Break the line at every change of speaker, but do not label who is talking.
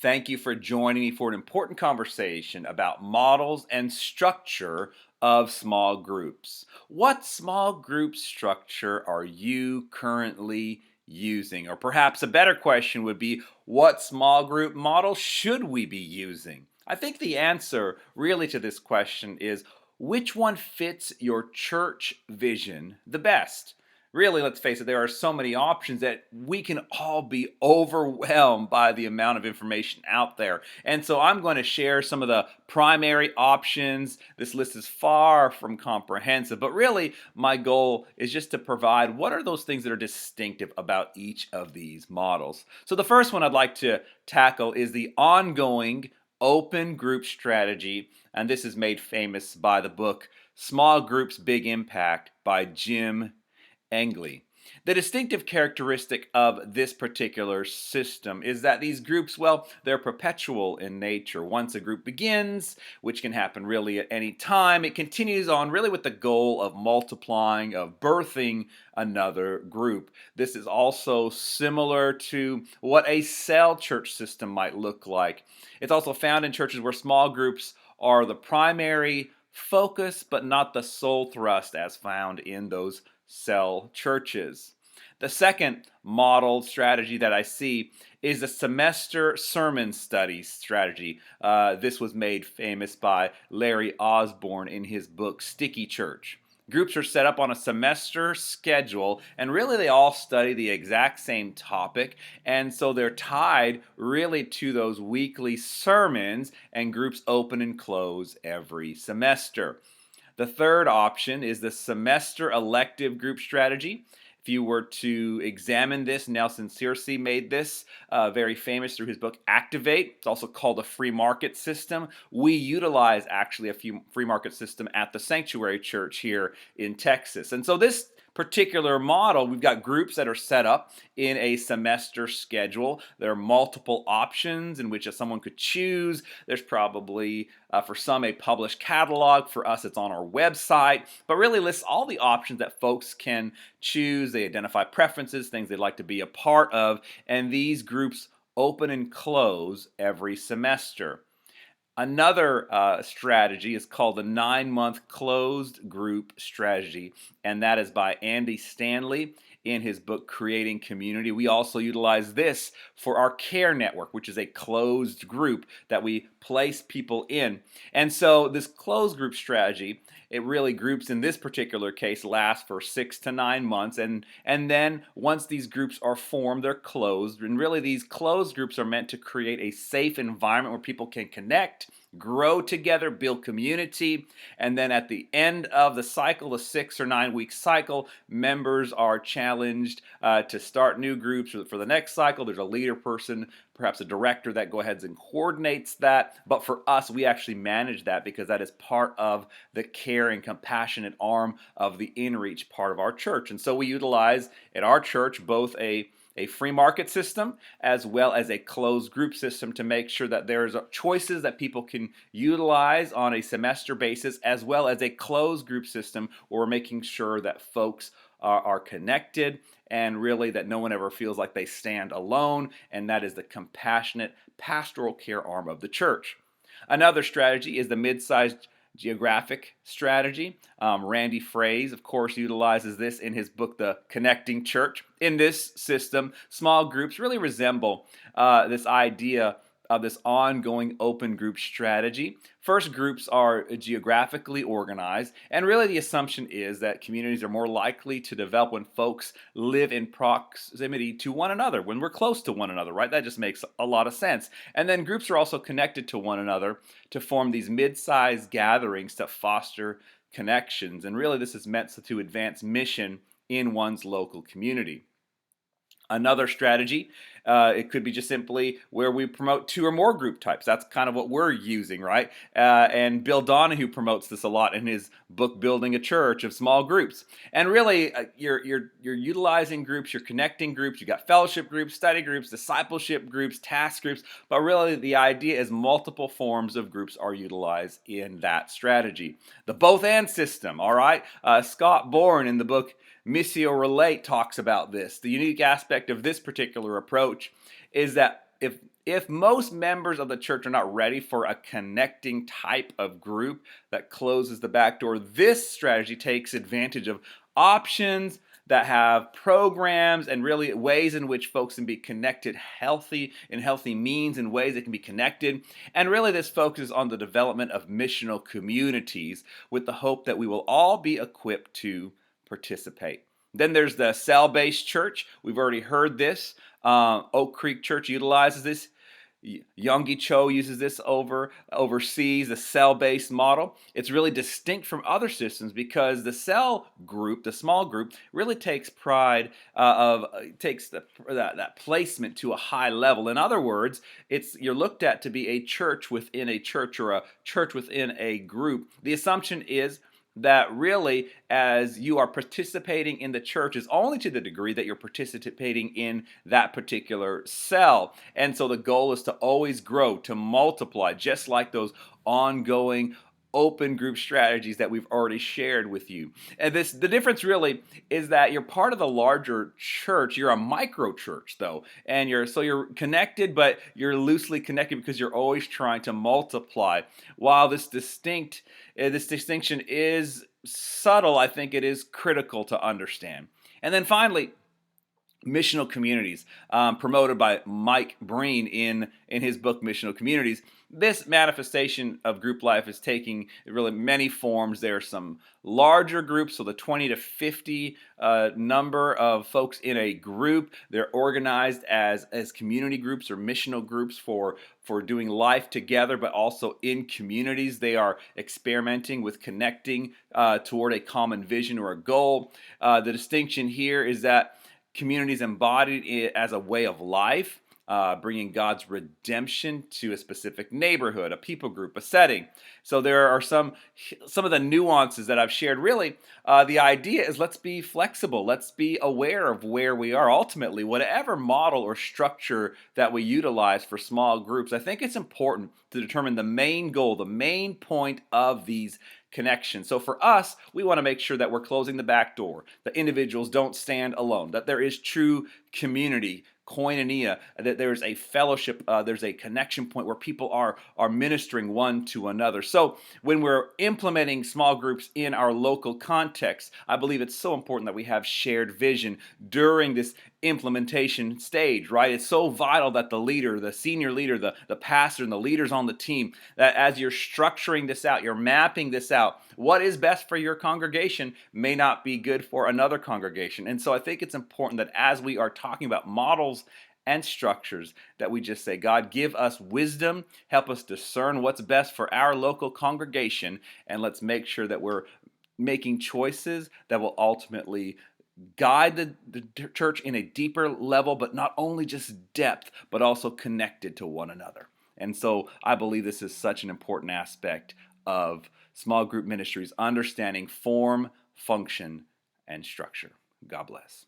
Thank you for joining me for an important conversation about models and structure of small groups. What small group structure are you currently using? Or perhaps a better question would be, what small group model should we be using? I think the answer really to this question is, which one fits your church vision the best? Really, let's face it, there are so many options that we can all be overwhelmed by the amount of information out there. And so I'm going to share some of the primary options. This list is far from comprehensive, but really my goal is just to provide what are those things that are distinctive about each of these models. So the first one I'd like to tackle is the ongoing open group strategy, and this is made famous by the book Small Groups Big Impact by Jim Angley. The distinctive characteristic of this particular system is that these groups, well, they're perpetual in nature. Once a group begins, which can happen really at any time, it continues on really with the goal of multiplying, of birthing another group. This is also similar to what a cell church system might look like. It's also found in churches where small groups are the primary focus, but not the sole thrust as found in those cell churches. The second model strategy that I see is the semester sermon study strategy. This was made famous by Larry Osborne in his book Sticky Church. Groups are set up on a semester schedule, and really they all study the exact same topic, and so they're tied really to those weekly sermons, and groups open and close every semester. The third option is the semester elective group strategy. If you were to examine this, Nelson Searcy made this very famous through his book Activate. It's also called a free market system. We utilize actually a free market system at the Sanctuary Church here in Texas. And so this particular model, we've got groups that are set up in a semester schedule. There are multiple options in which someone could choose. There's probably, for some, a published catalog. For us, it's on our website, but really lists all the options that folks can choose. They identify preferences, things they'd like to be a part of, and these groups open and close every semester. Another strategy is called the 9-month closed group strategy, and that is by Andy Stanley in his book Creating Community. We also utilize this for our care network, which is a closed group that we place people in. And so this closed group strategy, it really groups in this particular case last for 6 to 9 months, and then once these groups are formed, they're closed. And really these closed groups are meant to create a safe environment where people can connect, grow together, build community, and then at the end of the cycle, the 6 or 9 week cycle, members are challenged to start new groups for the next cycle. There's a leader person, perhaps a director, that go ahead and coordinates that. But for us, we actually manage that because that is part of the care and compassionate arm of the inReach part of our church. And so we utilize at our church both a free market system as well as a closed group system to make sure that there's choices that people can utilize on a semester basis, as well as a closed group system where we're making sure that folks are connected and really that no one ever feels like they stand alone, and that is the compassionate pastoral care arm of the church. Another strategy is the mid-sized geographic strategy. Randy Fraze, of course, utilizes this in his book, The Connecting Church. In this system, small groups really resemble this idea of this ongoing open group strategy. First, groups are geographically organized, and really the assumption is that communities are more likely to develop when folks live in proximity to one another, when we're close to one another, right? That just makes a lot of sense. And then groups are also connected to one another to form these mid-sized gatherings to foster connections, and really this is meant to advance mission in one's local community. Another strategy, it could be just simply where we promote 2 or more group types. That's kind of what we're using, right? And Bill Donahue promotes this a lot in his book, Building a Church of Small Groups. And really, you're utilizing groups, you're connecting groups. You got fellowship groups, study groups, discipleship groups, task groups. But really, the idea is multiple forms of groups are utilized in that strategy. The both and system, all right? Scott Bourne in the book Missio Relate talks about this. The unique aspect of this particular approach is that if If most members of the church are not ready for a connecting type of group that closes the back door, this strategy takes advantage of options that have programs and really ways in which folks can be connected healthy means and ways that can be connected. And really this focuses on the development of missional communities with the hope that we will all be equipped to participate. Then there's the cell-based church. We've already heard this. Oak Creek Church utilizes this. Yonggi Cho uses this overseas, the cell-based model. It's really distinct from other systems because the cell group, the small group, really takes pride takes that placement to a high level. In other words, you're looked at to be a church within a church or a church within a group. The assumption is that really, as you are participating in the church, is only to the degree that you're participating in that particular cell. And so the goal is to always grow, to multiply, just like those ongoing open group strategies that we've already shared with you. And the difference really is that you're part of the larger church. You're a micro church though, and you're connected, but you're loosely connected because you're always trying to multiply. While this distinction is subtle, I think it is critical to understand. And then finally, missional communities, promoted by Mike Breen in his book Missional Communities. This manifestation of group life is taking really many forms. There are some larger groups, so the 20 to 50 number of folks in a group. They're organized as community groups or missional groups for doing life together, but also in communities. They are experimenting with connecting toward a common vision or a goal. The distinction here is that communities embodied it as a way of life, bringing God's redemption to a specific neighborhood, a people group, a setting. So there are some of the nuances that I've shared. Really, the idea is let's be flexible. Let's be aware of where we are. Ultimately, whatever model or structure that we utilize for small groups, I think it's important to determine the main goal, the main point of these connection. So for us, we want to make sure that we're closing the back door, that individuals don't stand alone, that there is true community, koinonia, that there's a fellowship, there's a connection point where people are ministering one to another. So when we're implementing small groups in our local context, I believe it's so important that we have shared vision during this implementation stage, right? It's so vital that the leader, the senior leader, the pastor, and the leaders on the team, that as you're structuring this out, you're mapping this out, what is best for your congregation may not be good for another congregation. And so I think it's important that as we are talking about models and structures, that we just say, God, give us wisdom, help us discern what's best for our local congregation, and let's make sure that we're making choices that will ultimately guide the church in a deeper level, but not only just depth, but also connected to one another. And so I believe this is such an important aspect of small group ministries, understanding form, function, and structure. God bless.